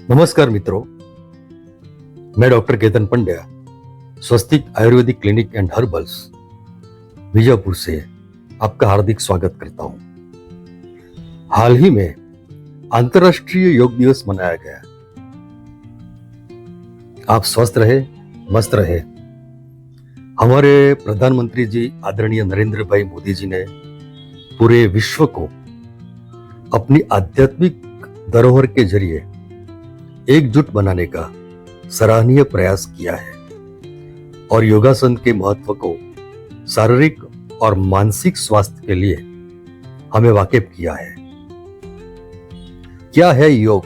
नमस्कार मित्रों, मैं doctor Ketan Pandya, Swastik Ayurvedic clinic and herbals Bijapur से आपका हार्दिक स्वागत करता हूं। हाल ही में अंतर्राष्ट्रीय योग दिवस मनाया गया। आप स्वस्थ रहे, मस्त रहे। हमारे प्रधानमंत्री जी आदरणीय नरेंद्र भाई मोदी जी ने पूरे विश्व को अपनी आध्यात्मिक धरोहर के जरिए एकजुट बनाने का सराहनीय प्रयास किया है और योगासन के महत्व को शारीरिक और मानसिक स्वास्थ्य के लिए हमें वाकिफ किया है। क्या है योग?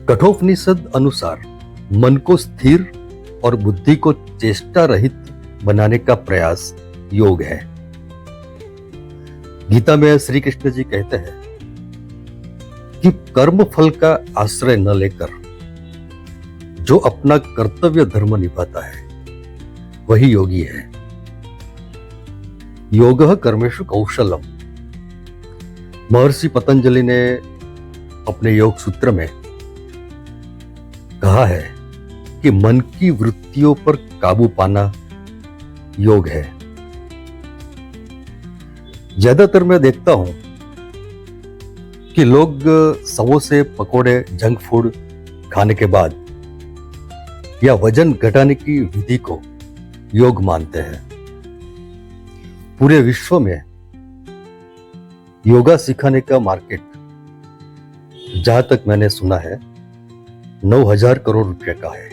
कठोपनिषद अनुसार मन को स्थिर और बुद्धि को चेष्टा रहित बनाने का प्रयास योग है। गीता में श्री कृष्ण जी कहते हैं कि कर्म फल का आश्रय न लेकर जो अपना कर्तव्य धर्म निभाता है वही योगी है। योगः कर्मेषु कौशलम। महर्षि पतंजलि ने अपने योग सूत्र में कहा है कि मन की वृत्तियों पर काबू पाना योग है। ज्यादातर मैं देखता हूं कि लोग समोसे, पकोड़े, जंक फूड खाने के बाद या वजन घटाने की विधि को योग मानते हैं। पूरे विश्व में योगा सिखाने का मार्केट, जहां तक मैंने सुना है, 9,000 करोड़ रुपए का है।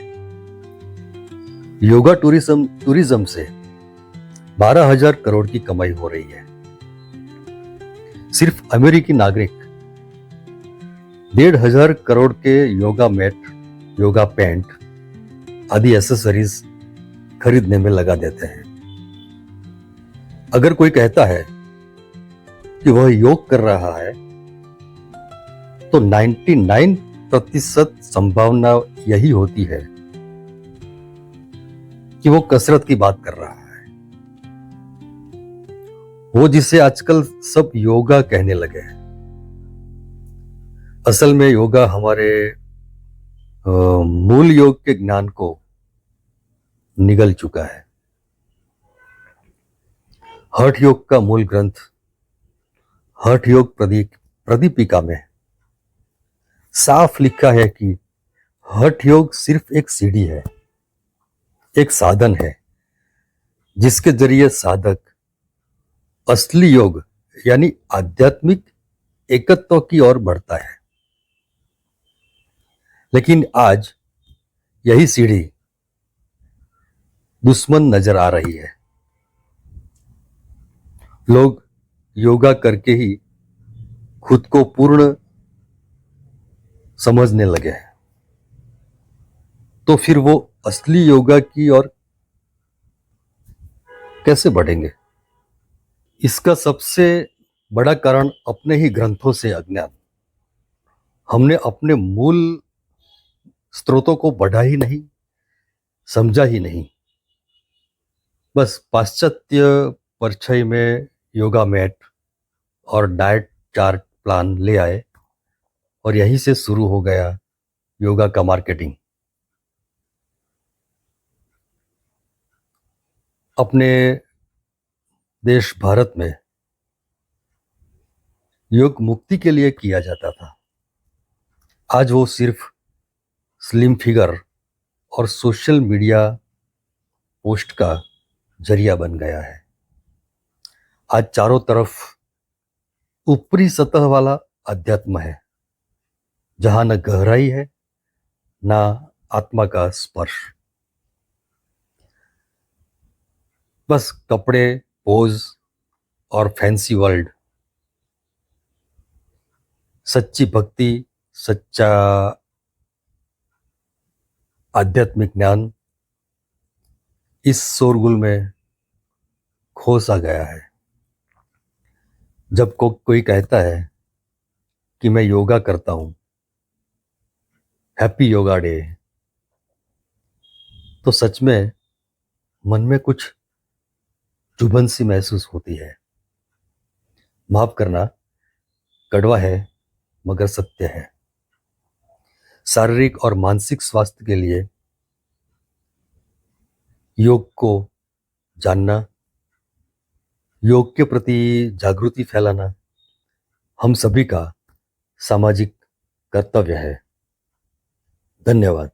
योगा टूरिज्म से 12,000 करोड़ की कमाई हो रही है। सिर्फ अमेरिकी नागरिक 1,500 करोड़ के योगा मैट, योगा पैंट आदि एसेसरीज खरीदने में लगा देते हैं। अगर कोई कहता है कि वह योग कर रहा है तो 99% संभावना यही होती है कि वो कसरत की बात कर रहा है, वो जिसे आजकल सब योगा कहने लगे हैं। असल में योगा हमारे मूल योग के ज्ञान को निगल चुका है। हठ योग का मूल ग्रंथ हठ योग प्रदीपिका में साफ लिखा है कि हठ योग सिर्फ एक सीढ़ी है, एक साधन है जिसके जरिए साधक असली योग यानी आध्यात्मिक एकत्व की ओर बढ़ता है। लेकिन आज यही सीढ़ी दुश्मन नजर आ रही है। लोग योगा करके ही खुद को पूर्ण समझने लगे हैं, तो फिर वो असली योगा की ओर कैसे बढ़ेंगे? इसका सबसे बड़ा कारण अपने ही ग्रंथों से अज्ञान। हमने अपने मूल स्रोतों को पढ़ा ही नहीं, समझा ही नहीं। बस पाश्चात्य परछाई में योगा मैट और डाइट चार्ट प्लान ले आए और यहीं से शुरू हो गया योगा का मार्केटिंग। अपने देश भारत में योग मुक्ति के लिए किया जाता था। आज वो सिर्फ स्लिम फिगर और सोशल मीडिया पोस्ट का जरिया बन गया है। आज चारों तरफ ऊपरी सतह वाला अध्यात्म है, जहां न गहराई है न आत्मा का स्पर्श। बस कपड़े, पोज और फैंसी वर्ल्ड। सच्ची भक्ति, सच्चा आध्यात्मिक ज्ञान इस शोरगुल में खो सा गया है। जब कोई कहता है कि मैं योगा करता हूं, हैप्पी योगा डे, तो सच में मन में कुछ चुभन सी महसूस होती है। माफ करना, कड़वा है मगर सत्य है। शारीरिक और मानसिक स्वास्थ्य के लिए योग को जानना, योग के प्रति जागृति फैलाना हम सभी का सामाजिक कर्तव्य है। धन्यवाद।